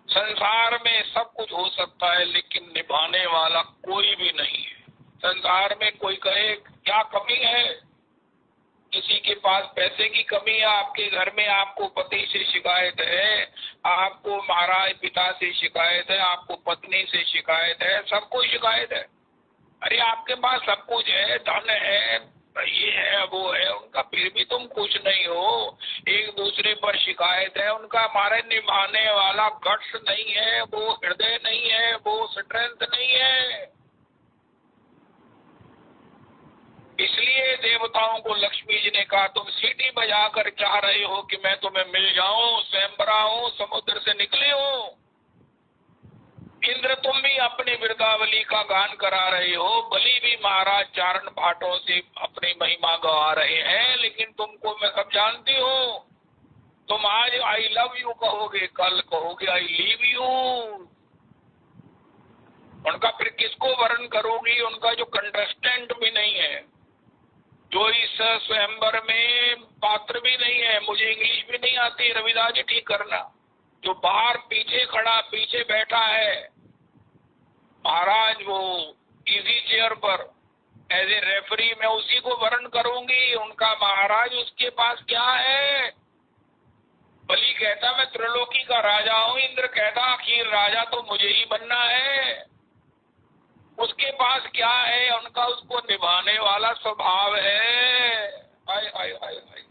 संसार में सब कुछ हो सकता है लेकिन निभाने वाला कोई भी नहीं है। संसार में कोई कहे क्या कमी है, किसी के पास पैसे की कमी है, आपके घर में आपको पति से शिकायत है, आपको महाराज पिता से शिकायत है, आपको पत्नी से शिकायत है, सबको शिकायत है। अरे आपके पास सब कुछ है, धन है, ये है वो है, उनका फिर भी तुम खुश नहीं हो, एक दूसरे पर शिकायत है। उनका महाराज निभाने वाला गट्स नहीं है, वो हृदय नहीं है, वो स्ट्रेंथ नहीं है। इसलिए देवताओं को लक्ष्मी जी ने कहा तुम सीटी बजाकर चाह रहे हो कि मैं तुम्हें मिल जाऊं, स्वयंवरा हूं, समुद्र से निकले हो। इंद्र तुम भी अपनी वृंदावली का गान करा रहे हो, बलि भी महाराज चारण भाटों से अपनी महिमा गवा रहे हैं, लेकिन तुमको मैं सब जानती हूँ। तुम आज आई लव यू कहोगे, कल कहोगे आई लीव यू। उनका फिर किसको वर्ण करोगी? उनका जो कंटेस्टेंट भी नहीं है, जो इस स्वयंवर में पात्र भी नहीं है, मुझे इंग्लिश भी नहीं आती, रविदास जी ठीक करना, जो बाहर पीछे खड़ा पीछे बैठा है महाराज, वो इजी चेयर पर एज ए रेफरी, मैं उसी को वर्ण करूंगी। उनका महाराज उसके पास क्या है? बलि कहता मैं त्रिलोकी का राजा हूं, इंद्र कहता आखिर राजा तो मुझे ही बनना है। उसके पास क्या है? उनका उसको निभाने वाला स्वभाव है। आय आय आय आय।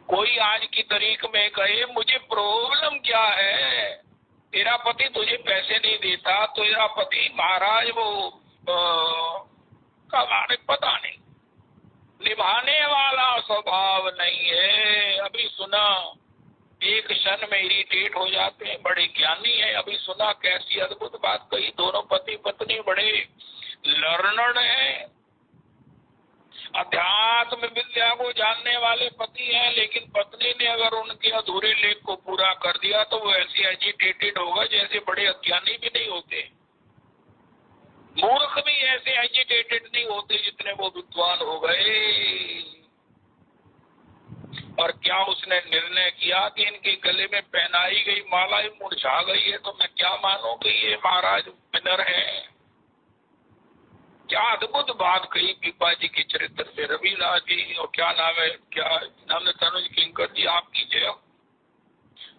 कोई आज की तारीख में कहे मुझे प्रॉब्लम क्या है, तेरा पति तुझे पैसे नहीं देता, तेरा पति महाराज वो कमाने पता नहीं, निभाने वाला स्वभाव नहीं है। अभी सुना, एक क्षण में इरिटेट हो जाते हैं, बड़े ज्ञानी है। अभी सुना कैसी अद्भुत बात कही, दोनों पति पत्नी बड़े लर्नड हैं, अध्यात्म विद्या को जानने वाले पति हैं, लेकिन पत्नी ने अगर उनके अधूरे लेख को पूरा कर दिया तो वो ऐसे एजिटेटेड होगा जैसे बड़े अज्ञानी भी नहीं होते, मूर्ख भी ऐसे एजिटेटेड नहीं होते जितने वो विद्वान हो गए। और क्या उसने निर्णय किया कि इनके गले में पहनाई गई माला ही मुरझा गई है, तो मैं क्या मानूं कि ये महाराज विनर है। क्या अद्भुत बात कही पीपा जी के चरित्र से। रविदास जी और क्या नाम है, क्या नाम है, तनुज किंकर जी, आपकी जय।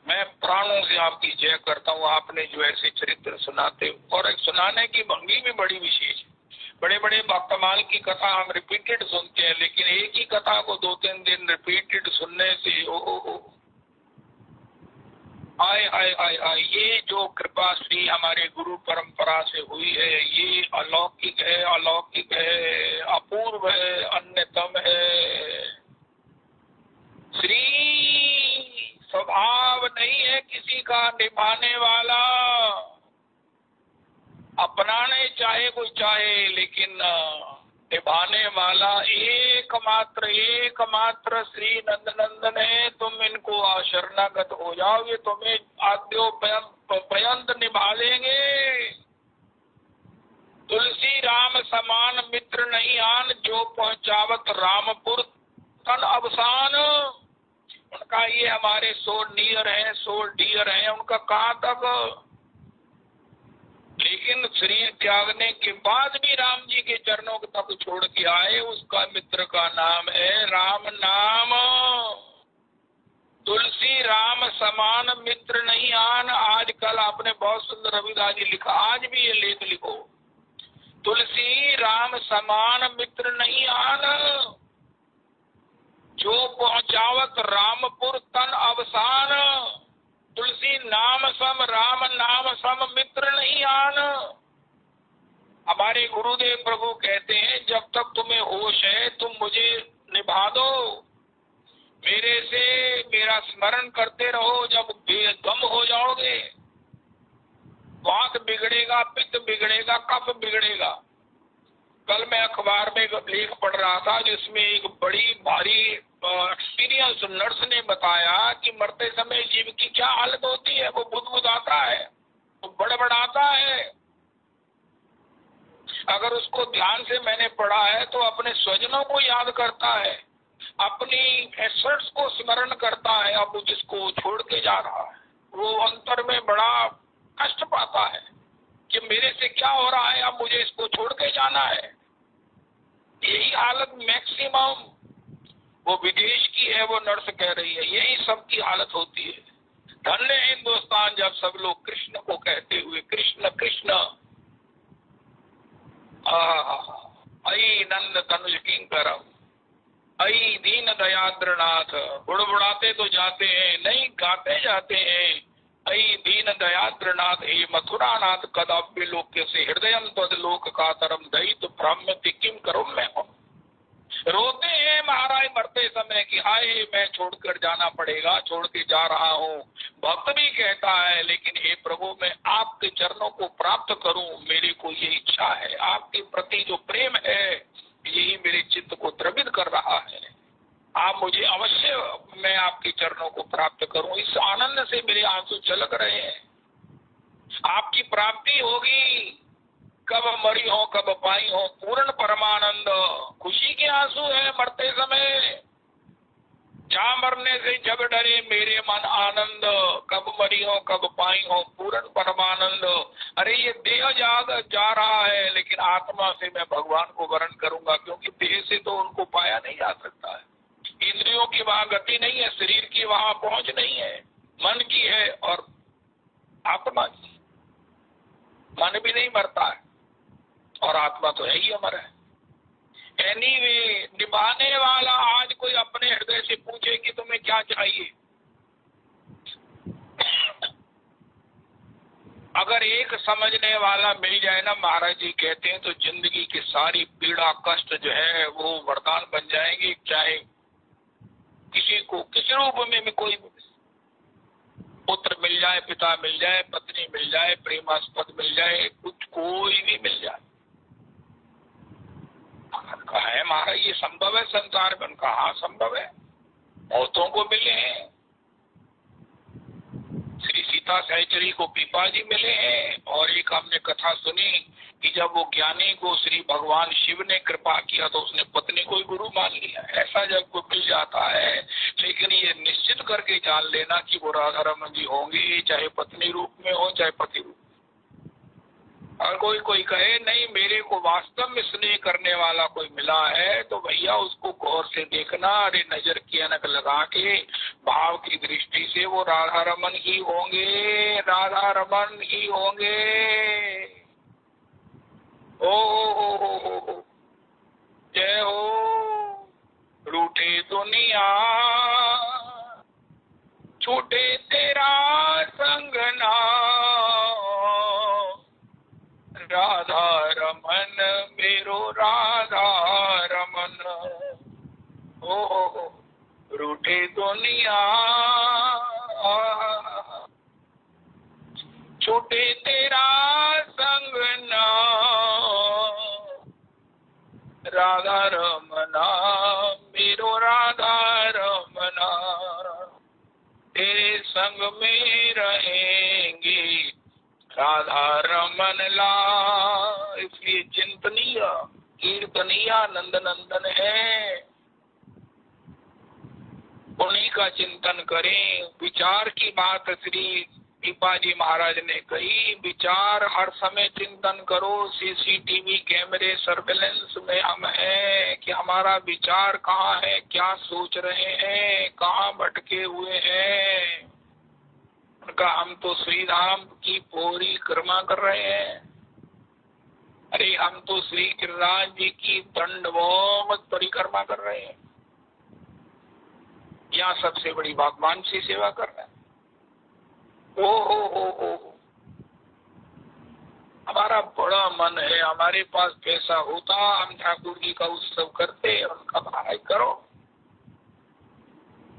मैं प्राणों से आपकी जय करता हूँ। आपने जो ऐसे चरित्र सुनाते, और सुनाने की भंगी भी बड़ी विशेष। बड़े बड़े कमाल की कथा हम रिपीटेड सुनते हैं, लेकिन एक ही कथा को 2-3 दिन रिपीटेड सुनने से ओ आय आय आय आय, ये जो कृपा श्री हमारे गुरु परंपरा से हुई है, ये अलौकिक है, अलौकिक है, अपूर्व है, अन्यतम है। श्री स्वभाव नहीं है किसी का निभाने वाला, अपनाने चाहे कोई चाहे, लेकिन निभाने वाला एकमात्र श्री नंदनंदन है। तुम इनको शरणागत हो जाओ, ये तुम्हें आद्योपर्यंत निभा देंगे। तुलसी राम समान मित्र नहीं आन, जो पहुंचावत रामपुर तन अवसान। उनका ये हमारे सो नियर है, सो डियर है, उनका कहाँ तक। लेकिन शरीर त्यागने के बाद भी राम जी के चरणों तक छोड़ के आए, उसका मित्र का नाम है राम नाम। तुलसी राम समान मित्र नहीं आन। आजकल आपने बहुत सुंदर रविदास जी लिखा, आज भी ये लेख लिखो, तुलसी राम समान मित्र नहीं आन, जो पहुंचावत रामपुर तन अवसान। तुलसी नाम सम राम नाम सम मित्र नहीं आन। हमारे गुरुदेव प्रभु कहते हैं जब तक तुम्हें होश है तुम मुझे निभा दो, मेरे से मेरा स्मरण करते रहो। जब बेदम हो जाओगे, वात बिगड़ेगा, पित्त बिगड़ेगा, कफ बिगड़ेगा। कल मैं अखबार में एक लेख पढ़ रहा था जिसमें एक बड़ी भारी एक्सपीरियंस नर्स ने बताया कि मरते समय जीव की क्या हालत होती है। वो बुदबुदाता है, वो बड़बड़ाता है। अगर उसको ध्यान से मैंने पढ़ा है तो अपने स्वजनों को याद करता है, अपनी एसेट्स को स्मरण करता है। अब जिसको छोड़ के जा रहा है वो अंतर में बड़ा कष्ट पाता है कि मेरे से क्या हो रहा है, अब मुझे इसको छोड़ के जाना है। यही हालत मैक्सिमम वो विदेश की है, वो नर्स कह रही है, यही सबकी हालत होती है। धन्य हिंदुस्तान जब सब लोग कृष्ण को कहते हुए कृष्ण कृष्ण आई नंद तनुज किंकरम, आई दीन दयाद्रनाथ। बुड़बुड़ाते तो जाते हैं, नहीं गाते जाते हैं। आई दीन दयाद्रनाथ हे मथुरानाथ कदाप्य लोक से हृदय तद लोक कातरम दयित भ्राम्यति किम करूं मैं। रोते हैं महाराज मरते समय कि हाय मैं छोड़कर जाना पड़ेगा, छोड़ के जा रहा हूँ। भक्त भी कहता है लेकिन हे प्रभु मैं आपके चरणों को प्राप्त करूं, मेरे को ये इच्छा है। आपके प्रति जो प्रेम है यही मेरे चित्त आपके चरणों को प्राप्त करूं। इस आनंद से मेरे आंसू छलक रहे हैं। आपकी प्राप्ति होगी, कब मरी हो कब पाई हो पूर्ण परमानंद। खुशी के आंसू है मरते समय, जा मरने से जब डरे मेरे मन आनंद, कब मरी हो कब पाई हो पूर्ण परमानंद। अरे ये देह जा रहा है, लेकिन आत्मा से मैं भगवान को वर्ण करूंगा, क्योंकि देह से तो उनको पाया नहीं जा सकता है। इंद्रियों की वहां गति नहीं है, शरीर की वहां पहुंच नहीं है, मन की है और आत्मा की। मन भी नहीं मरता है और आत्मा तो है ही अमर है। एनीवे, निभाने वाला आज कोई अपने हृदय से पूछे कि तुम्हें क्या चाहिए, अगर एक समझने वाला मिल जाए ना, महाराज जी कहते हैं, तो जिंदगी की सारी पीड़ा कष्ट जो है वो वरदान बन जाएंगे। चाहे किसी को किस रूप में भी कोई पुत्र मिल जाए, पिता मिल जाए, पत्नी मिल जाए, प्रेमास्पद मिल जाए, कुछ कोई भी मिल जाए। कहा है महाराज ये संभव है संसार में? कहा संभव है, मौतों को मिले हैं। श्री सीता सहचरी को पीपा जी मिले हैं। और एक हमने कथा सुनी कि जब वो ज्ञानी को श्री भगवान शिव ने कृपा किया तो उसने पत्नी को ही गुरु मान लिया। ऐसा जब कोई मिल जाता है, लेकिन ये निश्चित करके जान लेना कि वो राधा रमन जी होंगे, चाहे पत्नी रूप में हो चाहे पति रूप। और कोई कहे नहीं मेरे को वास्तव में स्नेह करने वाला कोई मिला है, तो भैया उसको गौर से देखना। अरे नजर की अनक लगा के भाव की दृष्टि से वो राधा रमन ही होंगे, राधा रमन ही होंगे। ओ जय हो। रूठे दुनिया छूटे तेरा संग ना, राधा रमन मेरो राधा रमन। ओ रूठे दुनिया छूटे तेरा संग ना, राधा रमना मेरो राधा रमना। तेरे संग में रहेंगे राधा रमन ला। इसलिए चिंतनीय कीर्तनीय नंद नंदन है, उन्हीं का चिंतन करें। विचार की बात श्री पीपा जी महाराज ने कही, विचार हर समय चिंतन करो। सीसीटीवी कैमरे सर्वेलेंस में हम हैं कि हमारा विचार कहाँ है, क्या सोच रहे हैं, कहाँ भटके हुए हैं। उनका हम तो श्री धाम की पूरी कर्मा कर रहे हैं। अरे हम तो श्री गिरिराज जी की दंडवत परिक्रमा कर रहे हैं, यहाँ सबसे बड़ी भगवान से सेवा कर रहे हैं। ओ हमारा बड़ा मन है, हमारे पास पैसा होता हम ठाकुर जी का उत्सव करते, उनका भाई करो।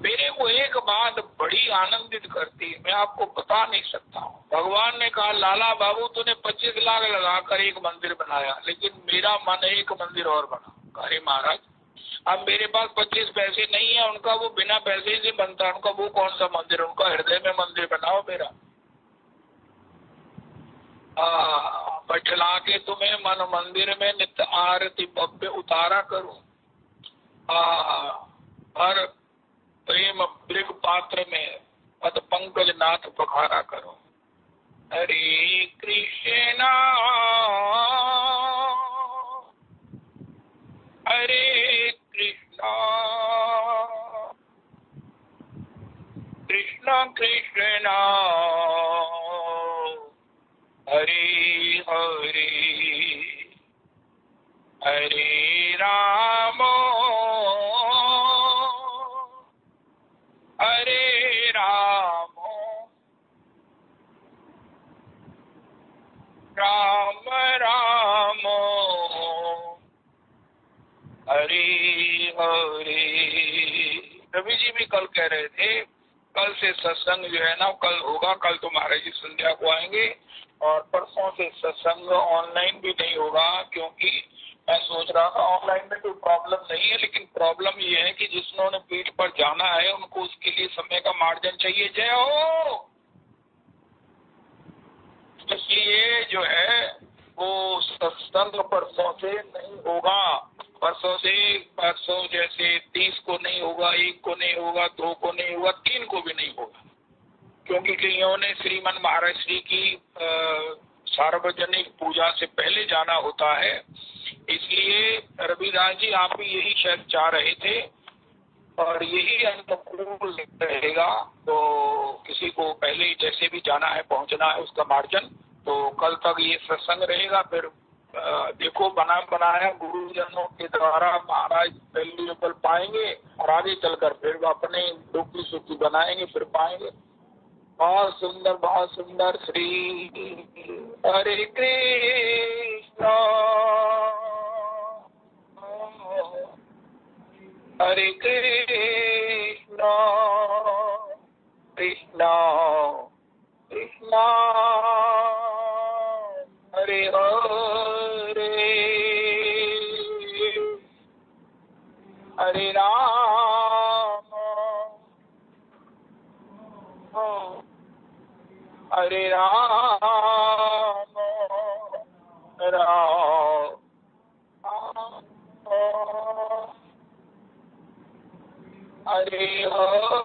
मेरे को एक बात बड़ी आनंदित करती है, मैं आपको बता नहीं सकता हूँ। भगवान ने कहा लाला बाबू तूने 25 लाख लगाकर एक मंदिर बनाया, लेकिन मेरा मन है एक मंदिर और बना। अरे महाराज अब मेरे पास 25 पैसे नहीं है, उनका वो बिना पैसे से बनता है, उनका वो कौन सा मंदिर, उनका हृदय में मंदिर बनाओ मेरा। बैठला के तुम्हें मन मंदिर में नित्य आरती भव्य उतारा करूं। हर प्रेम मृग पात्र में पद पंकज नाथ पखारा करो। हरे कृष्णा हरे कृष्णा कृष्ण कृष्णा हरे हरे हरे राम हरे राम राम राम हरे हरे। रवि जी भी कल कह रहे थे कल से सत्संग जो है ना कल होगा, कल तो महाराज जी संध्या को आएंगे और परसों से सत्संग ऑनलाइन भी नहीं होगा, क्योंकि मैं सोच रहा था ऑनलाइन में कोई प्रॉब्लम नहीं नहीं है, लेकिन प्रॉब्लम ये है कि जिसने पीठ पर जाना है उनको उसके लिए समय का मार्जिन चाहिए। जय हो। इसलिए जो है वो सत्संग परसों से नहीं होगा, परसों जैसे 30 को नहीं होगा, 1 को नहीं होगा, 2 को नहीं होगा, 3 को भी नहीं होगा, क्योंकि कईयों ने श्रीमन महाराज श्री की सार्वजनिक पूजा से पहले जाना होता है। इसलिए रविदास जी आप भी यही शायद चाह रहे थे और यही अनुकूल रहेगा। तो किसी को पहले जैसे भी जाना है, पहुंचना है, उसका मार्जिन तो कल तक ये सत्संग रहेगा। फिर देखो बनाया गुरुजनों के द्वारा महाराज पहली लेवल पाएंगे और आगे चलकर फिर अपने दुखी सुखी बनाएंगे, फिर पाएंगे। बहुत सुंदर। श्री हरे कृष्णा हरे कृष्णा कृष्णा कृष्णा हरे हरे हरे राम हरे राम राम हरे हरे